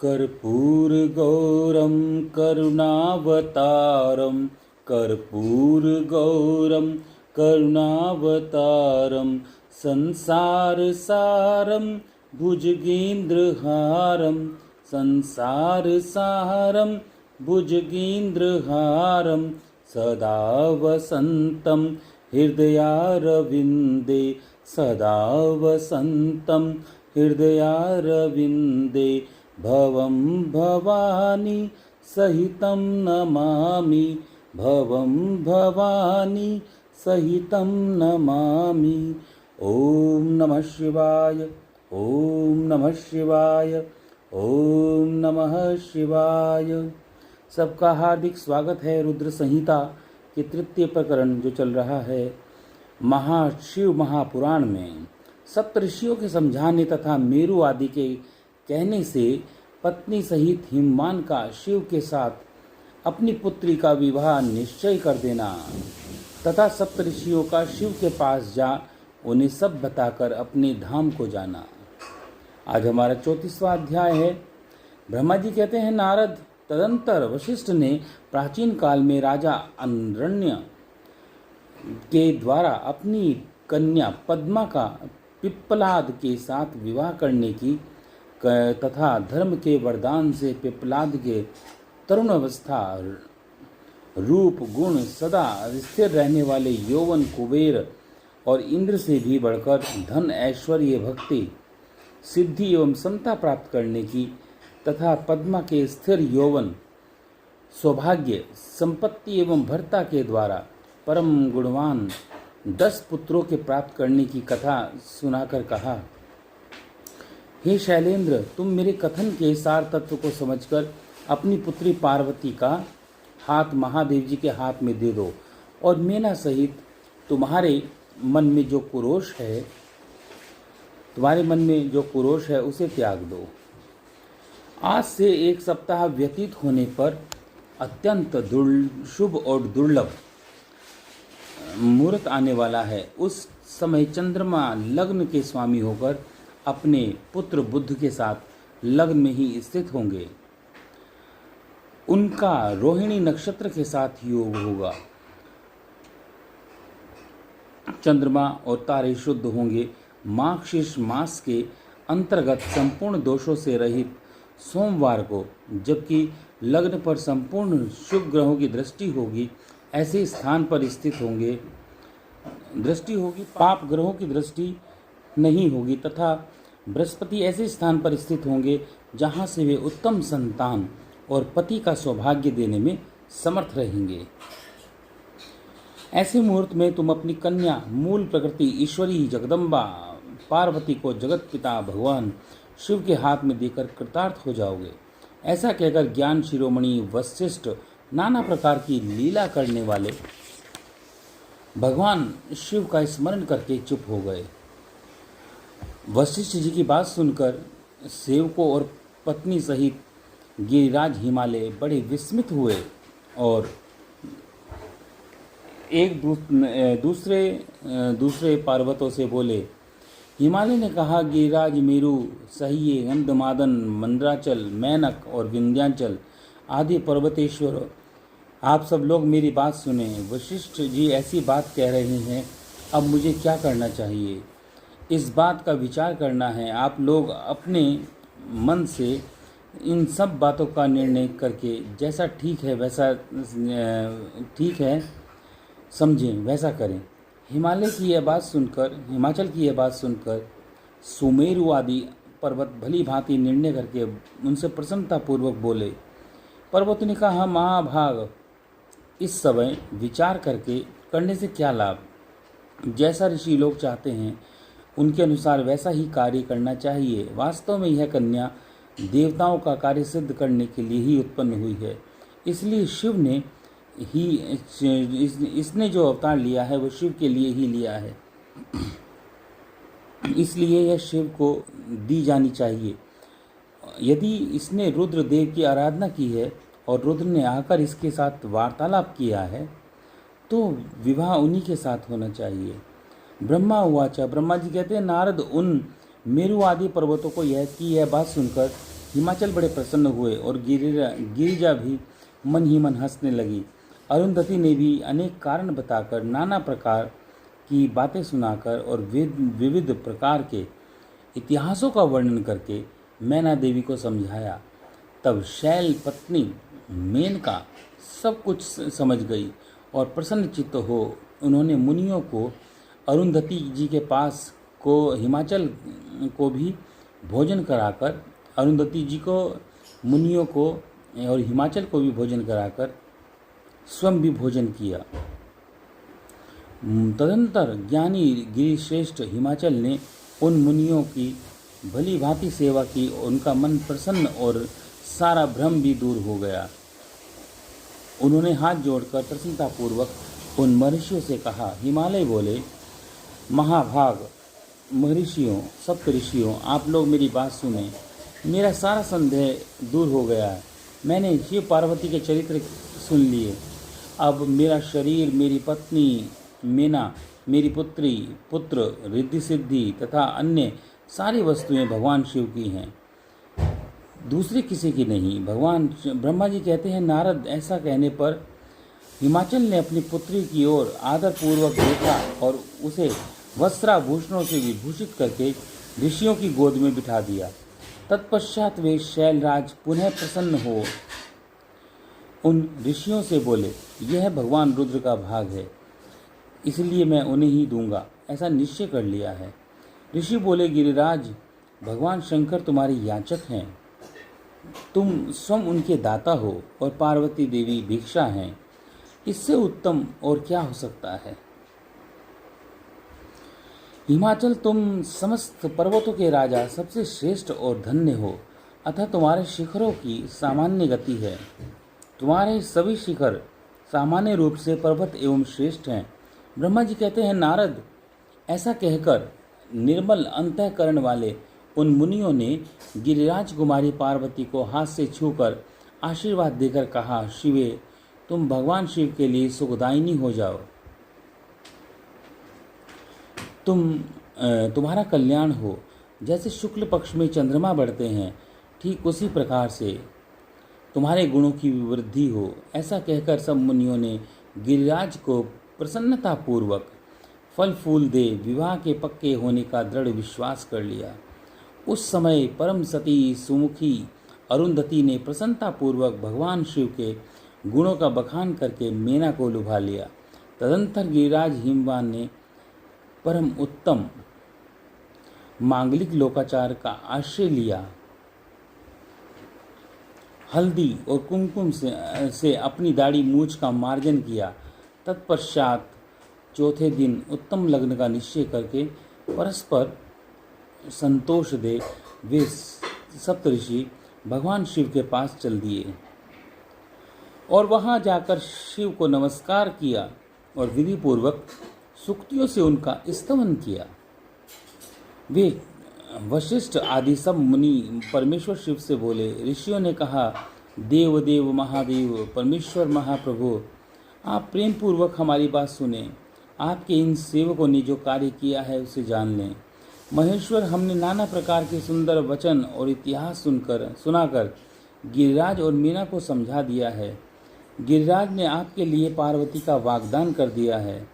कर्पूरगौरं करुणावतारं कर्पूरगौरं करुणावतारं संसारसारं भुजगेन्द्रहारं संसारसारं भुजगेन्द्रहारं सदा वसन्तं हृदयारविन्दे सदा वसन्तं हृदयारविन्दे भवं भवानी सहितं नमामि भवं भवानी सहितं नमामि। ओम नमः शिवाय ओम नमः शिवाय ओम नमः शिवाय। सबका हार्दिक स्वागत है। रुद्र संहिता के तृतीय प्रकरण जो चल रहा है महाशिव महापुराण में सप्तऋषियों के समझाने तथा मेरु आदि के कहने से पत्नी सहित हिमवान का शिव के साथ अपनी पुत्री का विवाह निश्चय कर देना तथा सप्तऋषियों का शिव के पास जा उन्हें सब बताकर अपने धाम को जाना। आज हमारा 34वां अध्याय है। ब्रह्मा जी कहते हैं, नारद, तदंतर वशिष्ठ ने प्राचीन काल में राजा अरण्य के द्वारा अपनी कन्या पद्मा का पिप्पलाद के साथ विवाह करने की तथा धर्म के वरदान से पिप्पलाद के तरुण अवस्था रूप गुण सदा स्थिर रहने वाले यौवन कुबेर और इंद्र से भी बढ़कर धन ऐश्वर्य भक्ति सिद्धि एवं समता प्राप्त करने की तथा पद्मा के स्थिर यौवन सौभाग्य संपत्ति एवं भर्ता के द्वारा परम गुणवान 10 पुत्रों के प्राप्त करने की कथा सुनाकर कहा, हे शैलेंद्र, तुम मेरे कथन के सार तत्व को समझकर अपनी पुत्री पार्वती का हाथ महादेव जी के हाथ में दे दो और मेना सहित तुम्हारे मन में जो कुरोष है उसे त्याग दो। आज से 1 सप्ताह व्यतीत होने पर अत्यंत शुभ और दुर्लभ मुहूर्त आने वाला है। उस समय चंद्रमा लग्न के स्वामी होकर अपने पुत्र बुध के साथ लग्न में ही स्थित होंगे। उनका रोहिणी नक्षत्र के साथ योग होगा। चंद्रमा और तारे शुद्ध होंगे। मार्गशीर्ष मास के अंतर्गत संपूर्ण दोषों से रहित सोमवार को, जबकि लग्न पर संपूर्ण शुभ ग्रहों की दृष्टि होगी, ऐसे स्थान पर स्थित होंगे। दृष्टि होगी, पाप ग्रहों की दृष्टि नहीं होगी तथा बृहस्पति ऐसे स्थान पर स्थित होंगे जहां से वे उत्तम संतान और पति का सौभाग्य देने में समर्थ रहेंगे। ऐसे मुहूर्त में तुम अपनी कन्या मूल प्रकृति ईश्वरी जगदम्बा पार्वती को जगत पिता भगवान शिव के हाथ में देकर कृतार्थ हो जाओगे। ऐसा कहकर ज्ञान शिरोमणि वशिष्ठ नाना प्रकार की लीला करने वाले भगवान शिव का स्मरण करके चुप हो गए। वशिष्ठ जी की बात सुनकर सेवकों और पत्नी सहित गिरिराज हिमालय बड़े विस्मित हुए और एक दूसरे पर्वतों से बोले। हिमालय ने कहा, गिरिराज मेरु सहिए गंधमादन मंदराचल मैनक और विंध्याचल आदि पर्वतेश्वर, आप सब लोग मेरी बात सुने। वशिष्ठ जी ऐसी बात कह रहे हैं, अब मुझे क्या करना चाहिए? इस बात का विचार करना है। आप लोग अपने मन से इन सब बातों का निर्णय करके जैसा ठीक है समझें वैसा करें। हिमाचल की यह बात सुनकर सुमेरु आदि पर्वत भली भांति निर्णय करके उनसे प्रसन्नतापूर्वक बोले। पर्वत ने कहा, महाभाग, इस समय विचार करने से क्या लाभ? जैसा ऋषि लोग चाहते हैं उनके अनुसार वैसा ही कार्य करना चाहिए। वास्तव में यह कन्या देवताओं का कार्य सिद्ध करने के लिए ही उत्पन्न हुई है। इसलिए इसने जो अवतार लिया है वो शिव के लिए ही लिया है। इसलिए यह शिव को दी जानी चाहिए। यदि इसने रुद्र देव की आराधना की है और रुद्र ने आकर इसके साथ वार्तालाप किया है तो विवाह उन्हीं के साथ होना चाहिए। ब्रह्मा उवाचा, ब्रह्मा जी कहते हैं, नारद, उन मेरु आदि पर्वतों को यह बात सुनकर हिमाचल बड़े प्रसन्न हुए और गिरिजा भी मन ही मन हंसने लगी। अरुंधति ने भी अनेक कारण बताकर, नाना प्रकार की बातें सुनाकर और विविध प्रकार के इतिहासों का वर्णन करके मैना देवी को समझाया। तब शैल पत्नी मेनका सब कुछ समझ गई और प्रसन्न चित्त हो उन्होंने मुनियों को अरुंधति जी के पास को हिमाचल को भी भोजन कराकर, अरुंधति जी को, मुनियों को और हिमाचल को भी भोजन कराकर स्वयं भी भोजन किया। तदंतर ज्ञानी गिरिश्रेष्ठ हिमाचल ने उन मुनियों की भली भांति सेवा की। उनका मन प्रसन्न और सारा भ्रम भी दूर हो गया। उन्होंने हाथ जोड़कर प्रसन्नतापूर्वक उन महर्षियों से कहा। हिमालय बोले, महाभाग महर्षियों, सप्त ऋषियों, आप लोग मेरी बात सुने। मेरा सारा संदेह दूर हो गया है। मैंने शिव पार्वती के चरित्र सुन लिए। अब मेरा शरीर, मेरी पत्नी मेना, मेरी पुत्र रिद्धि सिद्धि तथा अन्य सारी वस्तुएं भगवान शिव की हैं, दूसरे किसी की नहीं। भगवान ब्रह्मा जी कहते हैं, नारद, ऐसा कहने पर हिमाचल ने अपनी पुत्री की ओर आदरपूर्वक देखा और उसे वस्त्राभूषणों से विभूषित करके ऋषियों की गोद में बिठा दिया। तत्पश्चात वे शैलराज पुनः प्रसन्न हो उन ऋषियों से बोले, यह भगवान रुद्र का भाग है, इसलिए मैं उन्हें ही दूंगा, ऐसा निश्चय कर लिया है। ऋषि बोले, गिरिराज, भगवान शंकर तुम्हारे याचक हैं, तुम स्वयं उनके दाता हो और पार्वती देवी भिक्षा हैं, इससे उत्तम और क्या हो सकता है। हिमाचल, तुम समस्त पर्वतों के राजा, सबसे श्रेष्ठ और धन्य हो, अतः तुम्हारे शिखरों की सामान्य गति है। तुम्हारे सभी शिखर सामान्य रूप से पर्वत एवं श्रेष्ठ हैं। ब्रह्मा जी कहते हैं, नारद, ऐसा कहकर निर्मल अंतःकरण वाले उन मुनियों ने गिरिराज कुमारी पार्वती को हाथ से छूकर आशीर्वाद देकर कहा, शिवे, तुम भगवान शिव के लिए सुखदायिनी हो जाओ। तुम्हारा कल्याण हो। जैसे शुक्ल पक्ष में चंद्रमा बढ़ते हैं, ठीक उसी प्रकार से तुम्हारे गुणों की वृद्धि हो। ऐसा कहकर सब मुनियों ने गिरिराज को प्रसन्नतापूर्वक फल फूल दे विवाह के पक्के होने का दृढ़ विश्वास कर लिया। उस समय परम सती सुमुखी अरुंधति ने प्रसन्नतापूर्वक भगवान शिव के गुणों का बखान करके मेना को लुभा लिया। तदंतर गिरिराज हिमवान ने परम उत्तम मांगलिक लोकाचार का आश्रय लिया। हल्दी और कुमकुम से अपनी दाढ़ी मूछ का मार्जन किया। तत्पश्चात चौथे दिन उत्तम लग्न का निश्चय करके परस्पर संतोष दे वे सप्तऋषि भगवान शिव के पास चल दिए और वहां जाकर शिव को नमस्कार किया और विधि पूर्वक सूक्तियों से उनका स्तवन किया। वे वशिष्ठ आदि सब मुनि परमेश्वर शिव से बोले, ऋषियों ने कहा, देव देव महादेव परमेश्वर महाप्रभु, आप प्रेम पूर्वक हमारी बात सुने। आपके इन सेवकों ने जो कार्य किया है उसे जान लें। महेश्वर, हमने नाना प्रकार के सुंदर वचन और इतिहास सुनाकर गिरिराज और मीना को समझा दिया है। गिरिराज ने आपके लिए पार्वती का वाग्दान कर दिया है।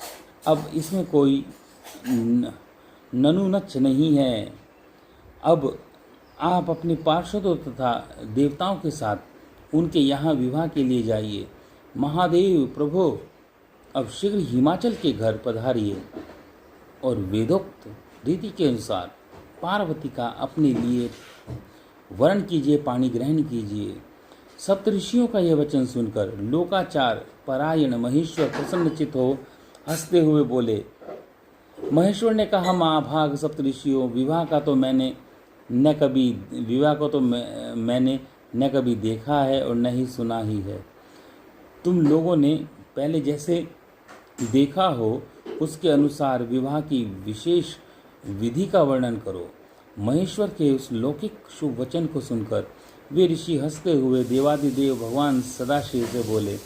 अब इसमें कोई ननुनच नहीं है। अब आप अपने पार्षदों तथा देवताओं के साथ उनके यहाँ विवाह के लिए जाइए। महादेव प्रभु, अब शीघ्र हिमाचल के घर पधारिए और वेदोक्त रीति के अनुसार पार्वती का अपने लिए वरण कीजिए, पाणी ग्रहण कीजिए। सप्तऋषियों का यह वचन सुनकर लोकाचार परायण महेश्वर प्रसन्नचित हो हंसते हुए बोले। महेश्वर ने कहा, महाभाग सप्तऋषियों, विवाह को तो मैंने न कभी देखा है और न ही सुना ही है। तुम लोगों ने पहले जैसे देखा हो उसके अनुसार विवाह की विशेष विधि का वर्णन करो। महेश्वर के उस लौकिक शुभ वचन को सुनकर वे ऋषि हंसते हुए देवादिदेव भगवान सदाशिव से बोले।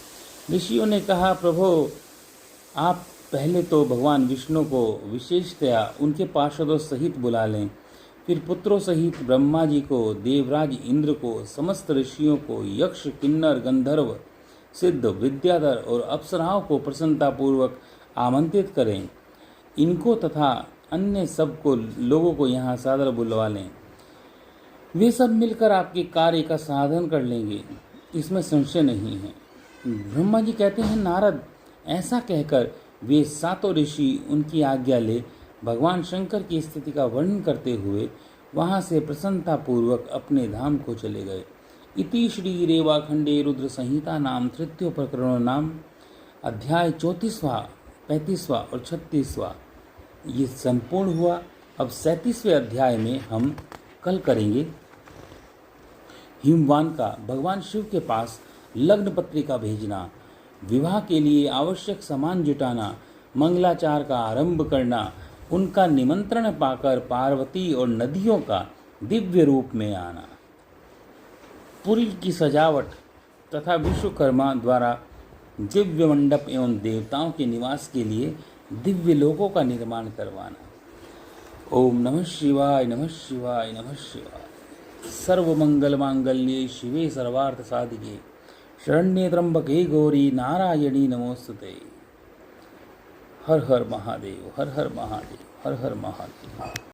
ऋषियों ने कहा, प्रभु, आप पहले तो भगवान विष्णु को विशेषतया उनके पार्षदों सहित बुला लें, फिर पुत्रों सहित ब्रह्मा जी को, देवराज इंद्र को, समस्त ऋषियों को, यक्ष, किन्नर, गंधर्व, सिद्ध, विद्याधर और अप्सराओं को प्रसन्नतापूर्वक आमंत्रित करें। इनको तथा अन्य सबको लोगों को यहाँ सादर बुलवा लें। वे सब मिलकर आपके कार्य का साधन कर लेंगे, इसमें संशय नहीं है। ब्रह्मा जी कहते हैं, नारद, ऐसा कहकर वे सातों ऋषि उनकी आज्ञा ले भगवान शंकर की स्थिति का वर्णन करते हुए वहां से प्रसन्नतापूर्वक अपने धाम को चले गए। इति श्री रेवाखंडे रुद्र संहिता नाम तृतीय प्रकरणों नाम अध्याय 34वां, 35वां और 36वां ये संपूर्ण हुआ। अब 37वें अध्याय में हम कल करेंगे हिमवान का भगवान शिव के पास लग्न पत्रिका भेजना, विवाह के लिए आवश्यक सामान जुटाना, मंगलाचार का आरंभ करना, उनका निमंत्रण पाकर पार्वती और नदियों का दिव्य रूप में आना, पुरी की सजावट तथा विश्वकर्मा द्वारा दिव्य मंडप एवं देवताओं के निवास के लिए दिव्य लोकों का निर्माण करवाना। ओम नमः शिवाय, नमः शिवाय, नमः शिवाय। सर्वमंगल मांगल्ये शिवे सर्वार्थ साधिके शरण्ये त्र्यंबके गौरी नारायणी नमोस्तुते। हर हर महादेव, हर हर महादेव, हर हर महादेव।